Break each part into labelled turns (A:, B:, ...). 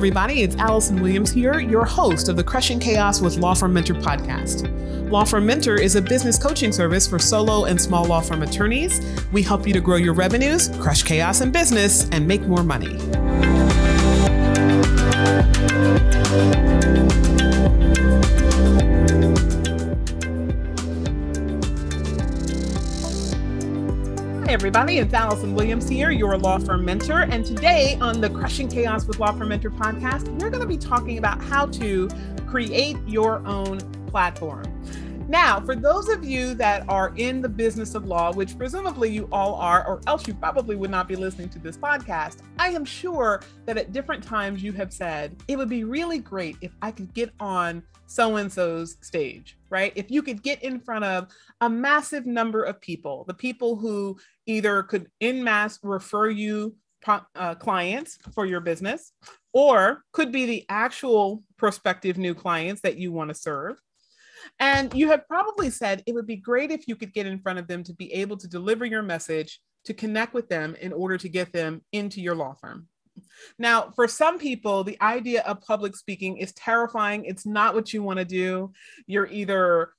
A: everybody, it's Allison Williams here, your host of the Crushing Chaos with Lawfrim Mentor podcast. Lawfrim Mentor is a business coaching service for solo and small law firm attorneys. We help you to grow your revenues, crush chaos in business, and make more money. Hi everybody, it's Allison Williams here, your law firm mentor. And today on the Crushing Chaos with Lawfrim Mentor podcast, we're going to be talking about how to create your own platform. Now, for those of you that are in the business of law, which presumably you all are, or else you probably would not be listening to this podcast, I am sure that at different times you have said, it would be really great if I could get on so-and-so's stage, right? If you could get in front of a massive number of people, the people who either could en masse refer you clients for your business, or could be the actual prospective new clients that you want to serve. And you have probably said it would be great if you could get in front of them to be able to deliver your message, to connect with them in order to get them into your law firm. Now, for some people, the idea of public speaking is terrifying. It's not what you want to do. You're either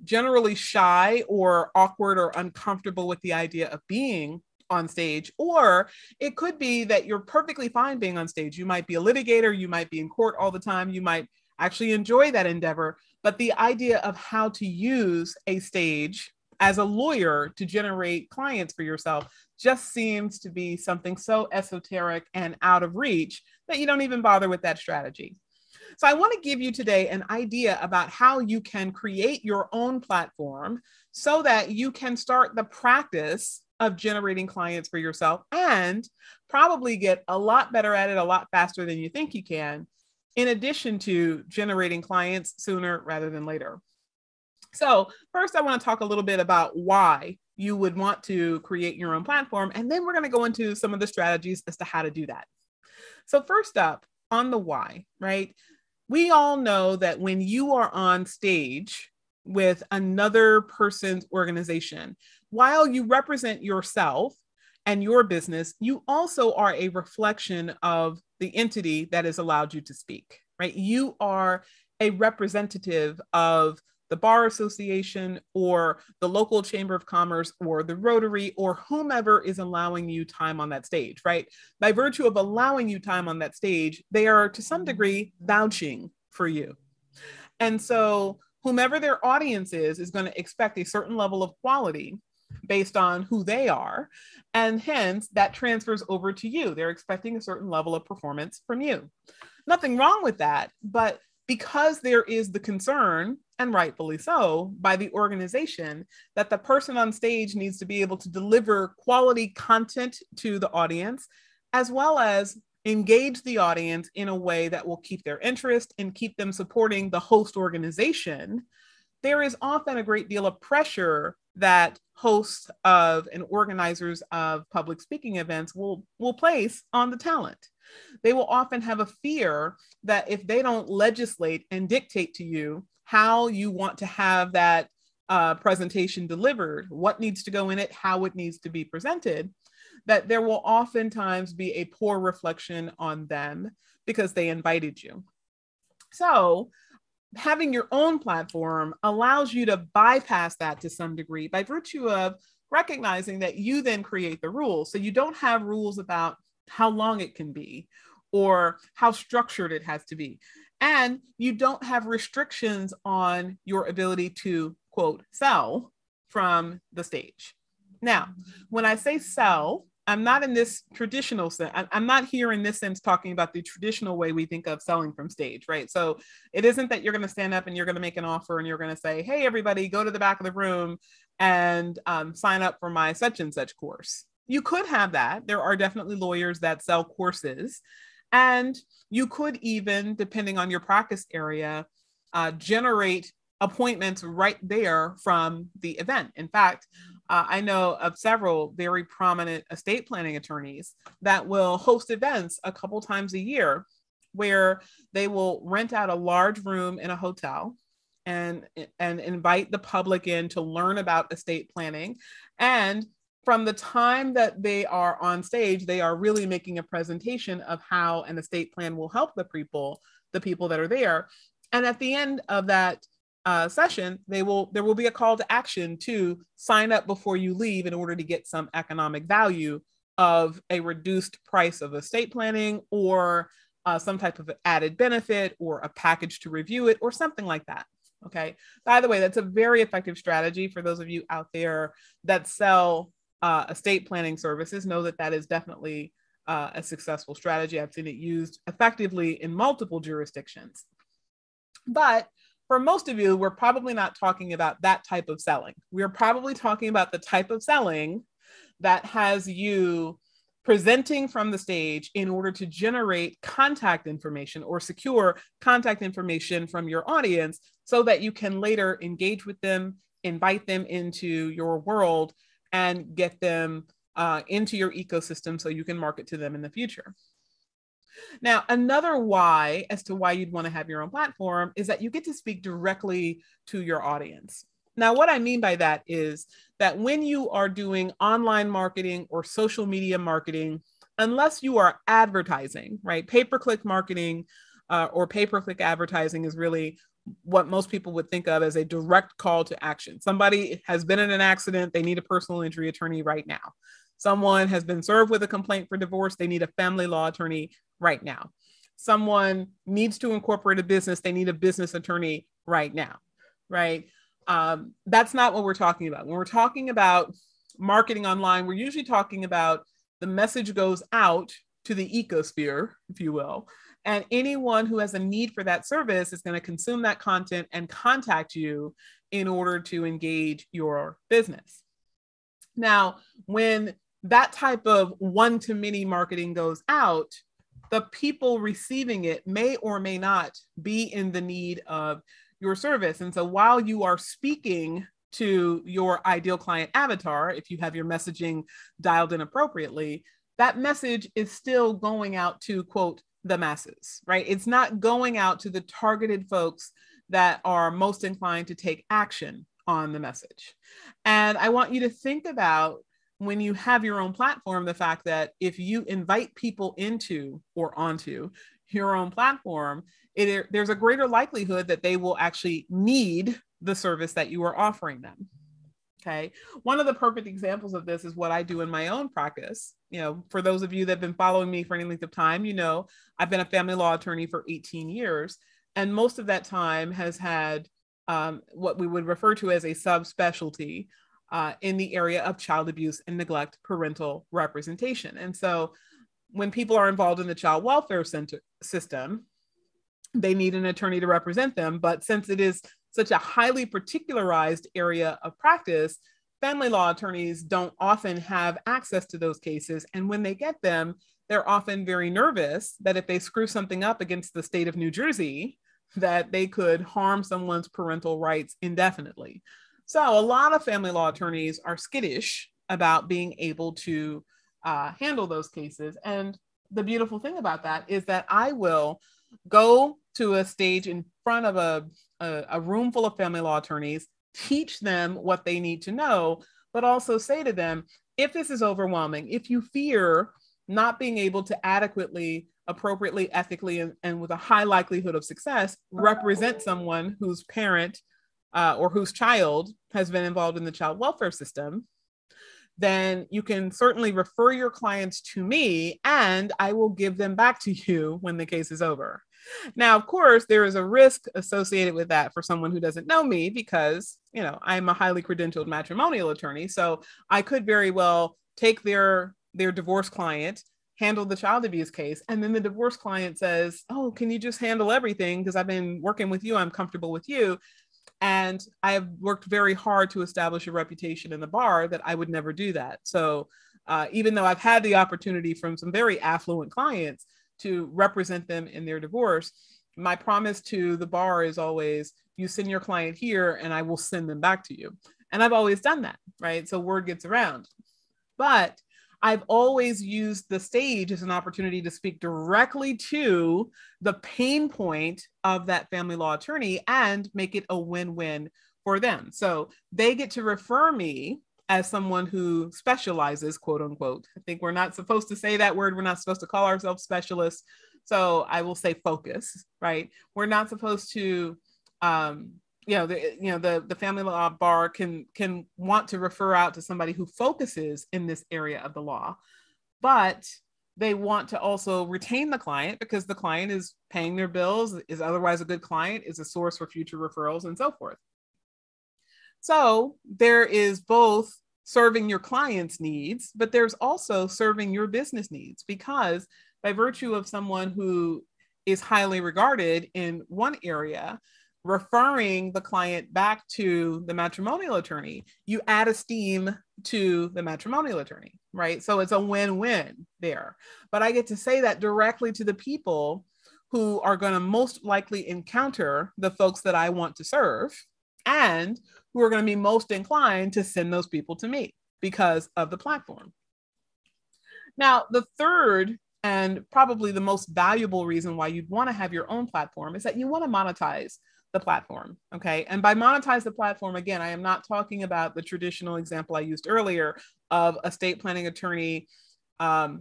A: generally shy or awkward or uncomfortable with the idea of being on stage, or it could be that you're perfectly fine being on stage. You might be a litigator, you might be in court all the time, you might actually enjoy that endeavor, but the idea of how to use a stage as a lawyer to generate clients for yourself just seems to be something so esoteric and out of reach that you don't even bother with that strategy. So I want to give you today an idea about how you can create your own platform so that you can start the practice of generating clients for yourself and probably get a lot better at it a lot faster than you think you can, in addition to generating clients sooner rather than later. So first, I want to talk a little bit about why you would want to create your own platform, and then we're going to go into some of the strategies as to how to do that. So first up, on the why, right? We all know that when you are on stage with another person's organization, while you represent yourself and your business, you also are a reflection of the entity that has allowed you to speak, right? You are a representative of the Bar Association or the local Chamber of Commerce or the Rotary or whomever is allowing you time on that stage, right? By virtue of allowing you time on that stage, they are to some degree vouching for you. And so whomever their audience is going to expect a certain level of quality based on who they are. And hence that transfers over to you. They're expecting a certain level of performance from you. Nothing wrong with that, but because there is the concern, and rightfully so, by the organization that the person on stage needs to be able to deliver quality content to the audience, as well as engage the audience in a way that will keep their interest and keep them supporting the host organization, there is often a great deal of pressure that hosts of and organizers of public speaking events will place on the talent. They will often have a fear that if they don't legislate and dictate to you how you want to have that presentation delivered, what needs to go in it, how it needs to be presented, that there will oftentimes be a poor reflection on them because they invited you. So having your own platform allows you to bypass that to some degree by virtue of recognizing that you then create the rules. So you don't have rules about how long it can be or how structured it has to be. And you don't have restrictions on your ability to, quote, sell from the stage. Now, when I say sell, I'm not in this traditional sense. I'm not here in this sense talking about the traditional way we think of selling from stage, right? So it isn't that you're going to stand up and you're going to make an offer and you're going to say, hey, everybody, go to the back of the room and sign up for my such and such course. You could have that. There are definitely lawyers that sell courses. And you could even, depending on your practice area, generate appointments right there from the event. In fact, I know of several very prominent estate planning attorneys that will host events a couple times a year where they will rent out a large room in a hotel and invite the public in to learn about estate planning and from the time that they are on stage, they are really making a presentation of how an estate plan will help the people that are there. And at the end of that session, there will be a call to action to sign up before you leave in order to get some economic value of a reduced price of estate planning, or some type of added benefit, or a package to review it, or something like that. Okay. By the way, that's a very effective strategy for those of you out there that sell estate planning services. Know that is definitely a successful strategy. I've seen it used effectively in multiple jurisdictions. But for most of you, we're probably not talking about that type of selling. We're probably talking about the type of selling that has you presenting from the stage in order to generate contact information or secure contact information from your audience so that you can later engage with them, invite them into your world, and get them into your ecosystem so you can market to them in the future. Now, another why as to why you'd want to have your own platform is that you get to speak directly to your audience. Now, what I mean by that is that when you are doing online marketing or social media marketing, unless you are advertising, right? Pay-per-click marketing or pay-per-click advertising is really what most people would think of as a direct call to action. Somebody has been in an accident, they need a personal injury attorney right now. Someone has been served with a complaint for divorce, they need a family law attorney right now. Someone needs to incorporate a business, they need a business attorney right now, right? That's not what we're talking about. When we're talking about marketing online, we're usually talking about the message goes out to the ecosphere, if you will, and anyone who has a need for that service is going to consume that content and contact you in order to engage your business. Now, when that type of one-to-many marketing goes out, the people receiving it may or may not be in the need of your service. And so while you are speaking to your ideal client avatar, if you have your messaging dialed in appropriately, that message is still going out to, quote, the masses, right? It's not going out to the targeted folks that are most inclined to take action on the message. And I want you to think about, when you have your own platform, the fact that if you invite people into or onto your own platform, there's a greater likelihood that they will actually need the service that you are offering them. Okay. One of the perfect examples of this is what I do in my own practice. You know, for those of you that have been following me for any length of time, you know, I've been a family law attorney for 18 years. And most of that time has had what we would refer to as a subspecialty in the area of child abuse and neglect parental representation. And so when people are involved in the child welfare system, they need an attorney to represent them. But since it is such a highly particularized area of practice, family law attorneys don't often have access to those cases. And when they get them, they're often very nervous that if they screw something up against the state of New Jersey, that they could harm someone's parental rights indefinitely. So a lot of family law attorneys are skittish about being able to handle those cases. And the beautiful thing about that is that I will go to a stage in front of a room full of family law attorneys, teach them what they need to know, but also say to them, if this is overwhelming, if you fear not being able to adequately, appropriately, ethically, and with a high likelihood of success, represent someone whose parent or whose child has been involved in the child welfare system, then you can certainly refer your clients to me and I will give them back to you when the case is over. Now, of course, there is a risk associated with that for someone who doesn't know me because, you know, I'm a highly credentialed matrimonial attorney. So I could very well take their divorce client, handle the child abuse case, and then the divorce client says, oh, can you just handle everything? Because I've been working with you, I'm comfortable with you. And I have worked very hard to establish a reputation in the bar that I would never do that. So even though I've had the opportunity from some very affluent clients to represent them in their divorce, my promise to the bar is always, you send your client here and I will send them back to you. And I've always done that, right? So word gets around. But I've always used the stage as an opportunity to speak directly to the pain point of that family law attorney and make it a win-win for them. So they get to refer me as someone who specializes, quote unquote. I think we're not supposed to say that word. We're not supposed to call ourselves specialists. So I will say focus, right? We're not supposed to, the family law bar can want to refer out to somebody who focuses in this area of the law, but they want to also retain the client because the client is paying their bills, is otherwise a good client, is a source for future referrals, and so forth. So there is both serving your client's needs, but there's also serving your business needs, because by virtue of someone who is highly regarded in one area, referring the client back to the matrimonial attorney, you add esteem to the matrimonial attorney, right? So it's a win-win there. But I get to say that directly to the people who are going to most likely encounter the folks that I want to serve, and who are going to be most inclined to send those people to me because of the platform. Now, the third and probably the most valuable reason why you'd want to have your own platform is that you want to monetize the platform. Okay. And by monetize the platform, again, I am not talking about the traditional example I used earlier of estate planning attorney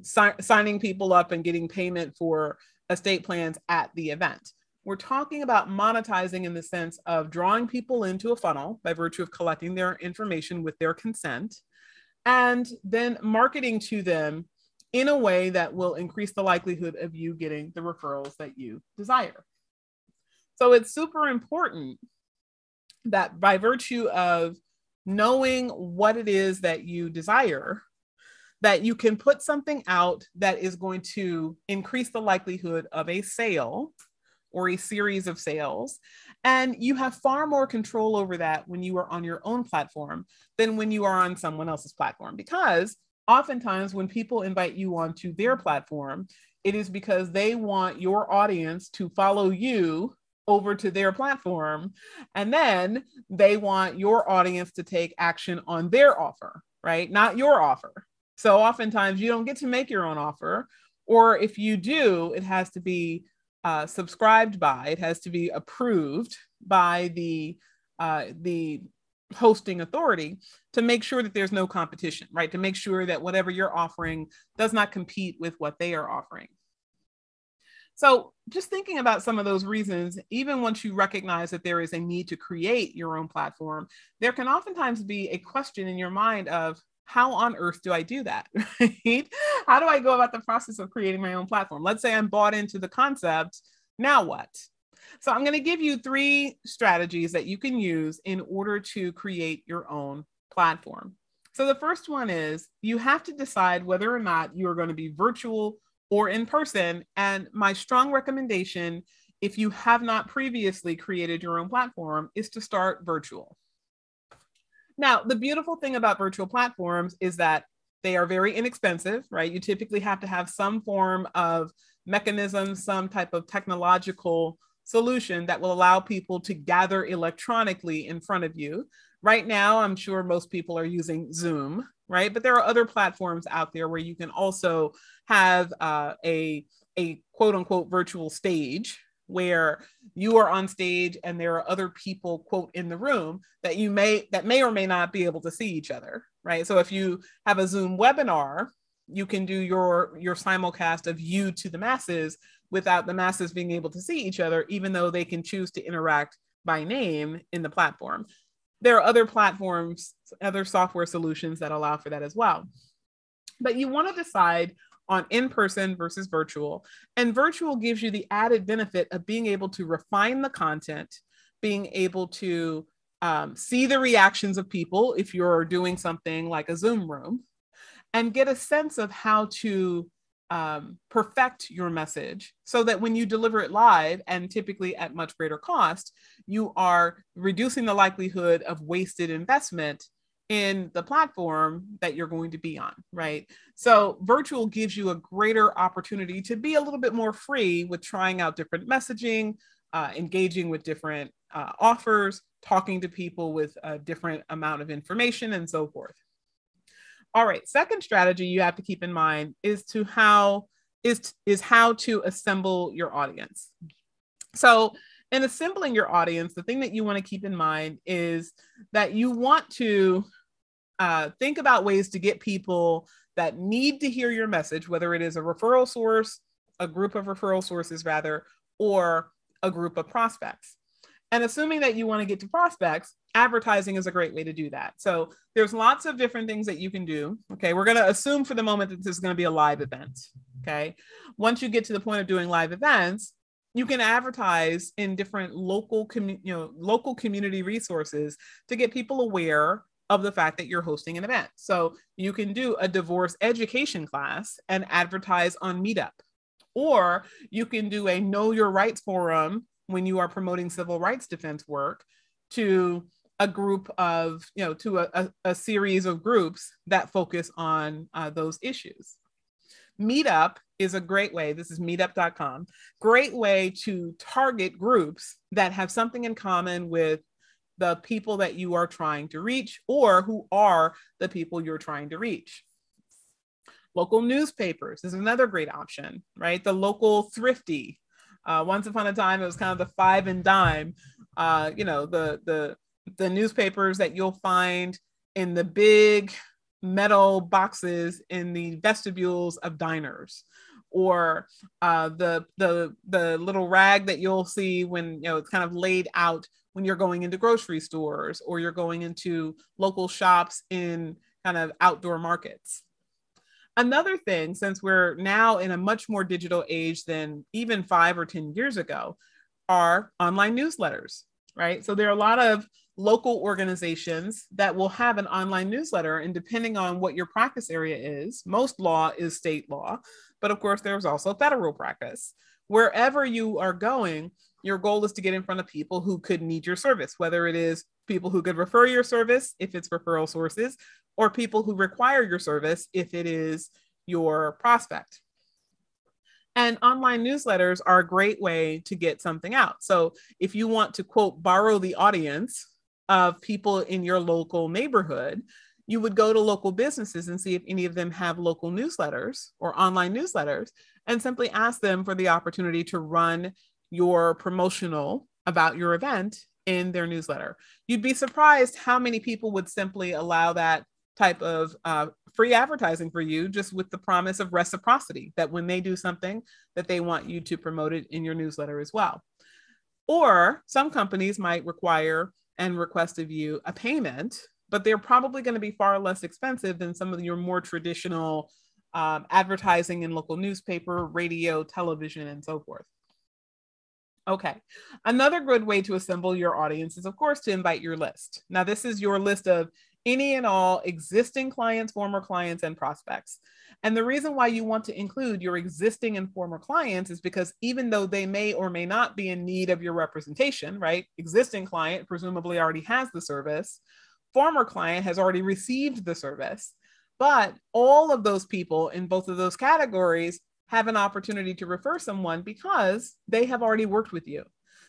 A: signing people up and getting payment for estate plans at the event. We're talking about monetizing in the sense of drawing people into a funnel by virtue of collecting their information with their consent, and then marketing to them in a way that will increase the likelihood of you getting the referrals that you desire. So it's super important that by virtue of knowing what it is that you desire, that you can put something out that is going to increase the likelihood of a sale or a series of sales. And you have far more control over that when you are on your own platform than when you are on someone else's platform. Because oftentimes when people invite you onto their platform, it is because they want your audience to follow you over to their platform. And then they want your audience to take action on their offer, right? Not your offer. So oftentimes you don't get to make your own offer, or if you do, it has to be subscribed by, it has to be approved by the hosting authority to make sure that there's no competition, right? To make sure that whatever you're offering does not compete with what they are offering. So just thinking about some of those reasons, even once you recognize that there is a need to create your own platform, there can oftentimes be a question in your mind of, how on earth do I do that? Right? How do I go about the process of creating my own platform? Let's say I'm bought into the concept. Now what? So I'm going to give you 3 strategies that you can use in order to create your own platform. So the first one is you have to decide whether or not you are going to be virtual or in person. And my strong recommendation, if you have not previously created your own platform, is to start virtual. Now, the beautiful thing about virtual platforms is that they are very inexpensive, right? You typically have to have some form of mechanism, some type of technological solution that will allow people to gather electronically in front of you. Right now, I'm sure most people are using Zoom, right? But there are other platforms out there where you can also have a quote unquote virtual stage, where you are on stage and there are other people, quote, in the room that may or may not be able to see each other, right? So if you have a Zoom webinar, you can do your simulcast of you to the masses without the masses being able to see each other, even though they can choose to interact by name in the platform. There are other platforms, other software solutions that allow for that as well. But you want to decide on in-person versus virtual. And virtual gives you the added benefit of being able to refine the content, being able to see the reactions of people if you're doing something like a Zoom room, and get a sense of how to perfect your message so that when you deliver it live, and typically at much greater cost, you are reducing the likelihood of wasted investment in the platform that you're going to be on, right? So virtual gives you a greater opportunity to be a little bit more free with trying out different messaging, engaging with different offers, talking to people with a different amount of information, and so forth. All right, second strategy you have to keep in mind is how to assemble your audience. So in assembling your audience, the thing that you want to keep in mind is that you want to think about ways to get people that need to hear your message, whether it is a referral source, a group of referral sources rather, or a group of prospects. And assuming that you want to get to prospects, advertising is a great way to do that. So there's lots of different things that you can do. Okay, we're going to assume for the moment that this is going to be a live event. Okay, once you get to the point of doing live events, you can advertise in different local community resources to get people aware of the fact that you're hosting an event. So you can do a divorce education class and advertise on Meetup, or you can do a Know Your Rights forum when you are promoting civil rights defense work to a group of, to a series of groups that focus on those issues. Meetup is a great way, this is meetup.com, great way to target groups that have something in common with the people that you are trying to reach or who are the people you're trying to reach. Local newspapers is another great option, right? The local thrifty. Once upon a time, it was kind of the five and dime, the newspapers that you'll find in the big metal boxes in the vestibules of diners, or the little rag that you'll see when it's kind of laid out when you're going into grocery stores or you're going into local shops in kind of outdoor markets. Another thing, since we're now in a much more digital age than even 5 or 10 years ago, are online newsletters, right? So there are a lot of local organizations that will have an online newsletter, and depending on what your practice area is, most law is state law, but of course there's also federal practice. Wherever you are going, your goal is to get in front of people who could need your service, whether it is people who could refer your service, if it's referral sources, or people who require your service, if it is your prospect. And online newsletters are a great way to get something out. So if you want to, quote, borrow the audience of people in your local neighborhood, you would go to local businesses and see if any of them have local newsletters or online newsletters, and simply ask them for the opportunity to run your promotional about your event in their newsletter. You'd be surprised how many people would simply allow that type of free advertising for you, just with the promise of reciprocity, that when they do something, that they want you to promote it in your newsletter as well. Or some companies might require and request of you a payment, but they're probably going to be far less expensive than some of your more traditional advertising in local newspaper, radio, television, and so forth. Okay, another good way to assemble your audience is, of course, to invite your list. Now, this is your list of any and all existing clients, former clients, and prospects. And the reason why you want to include your existing and former clients is because even though they may or may not be in need of your representation, right? Existing client presumably already has the service. Former client has already received the service. But all of those people in both of those categories have an opportunity to refer someone because they have already worked with you.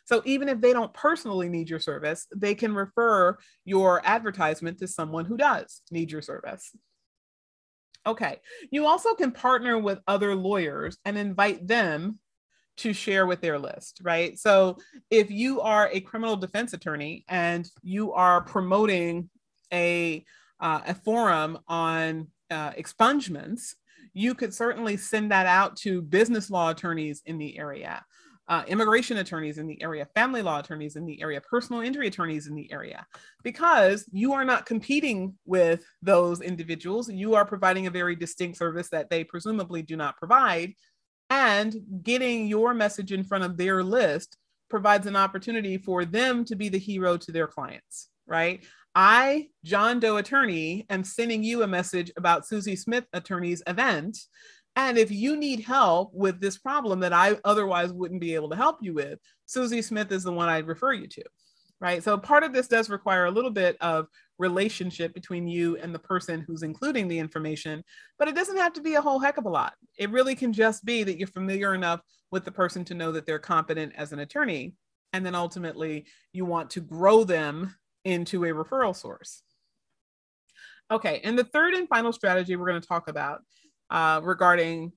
A: So even if they don't personally need your service, they can refer your advertisement to someone who does need your service. Okay, you also can partner with other lawyers and invite them to share with their list, right? So if you are a criminal defense attorney and you are promoting a forum on expungements, you could certainly send that out to business law attorneys in the area, immigration attorneys in the area, family law attorneys in the area, personal injury attorneys in the area, because you are not competing with those individuals. You are providing a very distinct service that they presumably do not provide, and getting your message in front of their list provides an opportunity for them to be the hero to their clients, right? I, John Doe attorney, am sending you a message about Susie Smith attorney's event. And if you need help with this problem that I otherwise wouldn't be able to help you with, Susie Smith is the one I'd refer you to, right? So part of this does require a little bit of relationship between you and the person who's including the information, but it doesn't have to be a whole heck of a lot. It really can just be that you're familiar enough with the person to know that they're competent as an attorney. And then ultimately you want to grow them into a referral source. Okay, and the third and final strategy we're going to talk about regarding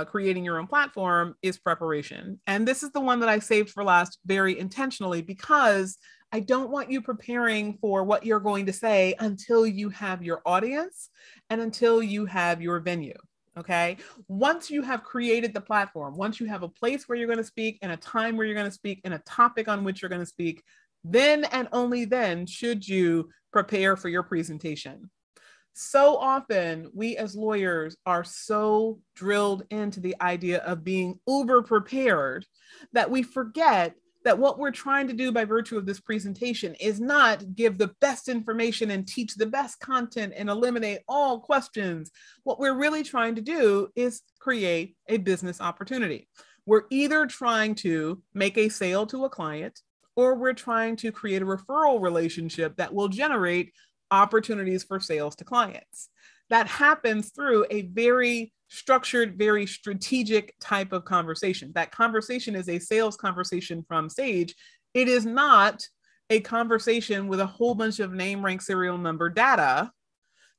A: creating your own platform is preparation. And this is the one that I saved for last very intentionally, because I don't want you preparing for what you're going to say until you have your audience and until you have your venue. Okay. Once you have created the platform, once you have a place where you're going to speak and a time where you're going to speak and a topic on which you're going to speak, then and only then should you prepare for your presentation. So often we as lawyers are so drilled into the idea of being uber prepared that we forget that what we're trying to do by virtue of this presentation is not give the best information and teach the best content and eliminate all questions. What we're really trying to do is create a business opportunity. We're either trying to make a sale to a client, or we're trying to create a referral relationship that will generate opportunities for sales to clients. That happens through a very structured, very strategic type of conversation. That conversation is a sales conversation from Sage. It is not a conversation with a whole bunch of name, rank, serial number data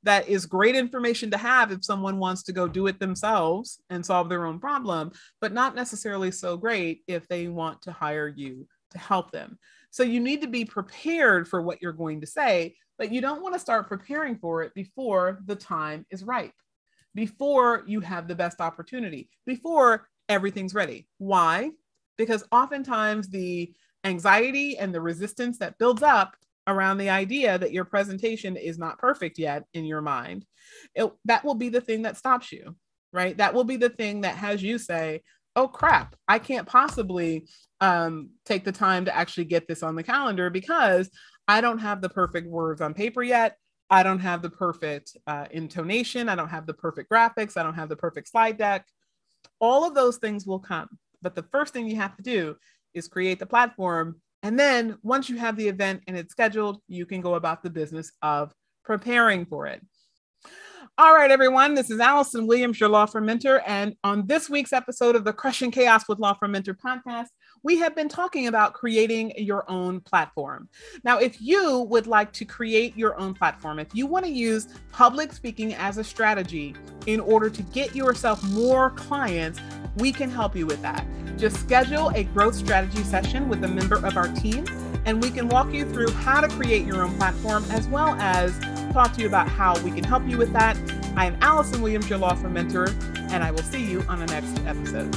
A: that is great information to have if someone wants to go do it themselves and solve their own problem, but not necessarily so great if they want to hire you to help them. So you need to be prepared for what you're going to say, but you don't want to start preparing for it before the time is ripe, before you have the best opportunity, before everything's ready. Why? Because oftentimes the anxiety and the resistance that builds up around the idea that your presentation is not perfect yet in your mind, that will be the thing that stops you, right? That will be the thing that has you say, oh crap, I can't possibly take the time to actually get this on the calendar because I don't have the perfect words on paper yet. I don't have the perfect intonation. I don't have the perfect graphics. I don't have the perfect slide deck. All of those things will come. But the first thing you have to do is create the platform. And then once you have the event and it's scheduled, you can go about the business of preparing for it. All right, everyone, this is Allison Williams, your Lawfrim mentor. And on this week's episode of the Crushing Chaos with Lawfrim Mentor podcast, we have been talking about creating your own platform. Now, if you would like to create your own platform, if you want to use public speaking as a strategy in order to get yourself more clients, we can help you with that. Just schedule a growth strategy session with a member of our team, and we can walk you through how to create your own platform, as well as talk to you about how we can help you with that. I am Allison Williams, your Lawfrim mentor, and I will see you on the next episode.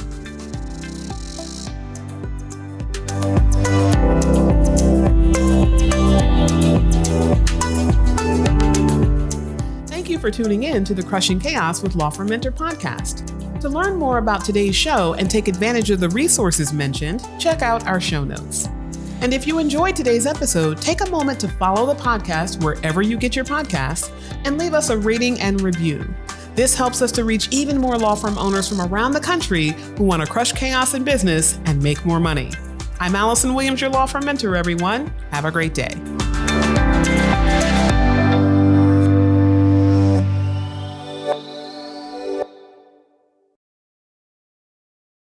A: Thank you for tuning in to the Crushing Chaos with Lawfrim Mentor podcast. To learn more about today's show and take advantage of the resources mentioned, check out our show notes. And if you enjoyed today's episode, take a moment to follow the podcast wherever you get your podcasts and leave us a rating and review. This helps us to reach even more law firm owners from around the country who want to crush chaos in business and make more money. I'm Allison Williams, your Law Firm mentor, everyone. Have a great day.